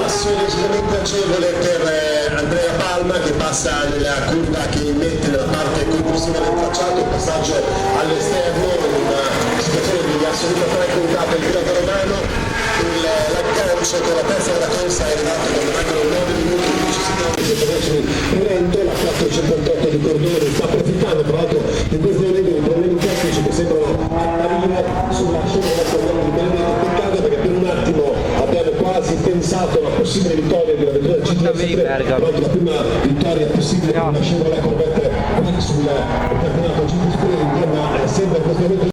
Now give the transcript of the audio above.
passo decisamente agevole per Andrea Palma che passa nella curva che mette nella parte conclusiva del tracciato, il passaggio all'esterno in una situazione di assoluta tranquillità per il pilota romano. L'aggancio con la terza della corsa è arrivato quando mancano 9 minuti e 10 secondi per poterci in lento, la 458 di Cordone sta approfittando tra l'altro di questi dei problemi tecnici che sembrano apparire sulla scena del Cordone di Benedetto. Peccato perché per un attimo abbiamo quasi pensato alla possibile vittoria della vettura GTS3, però la prima vittoria possibile con una Chevrolet Corvette sul campionato GT Sprint, ma sembra in questo momento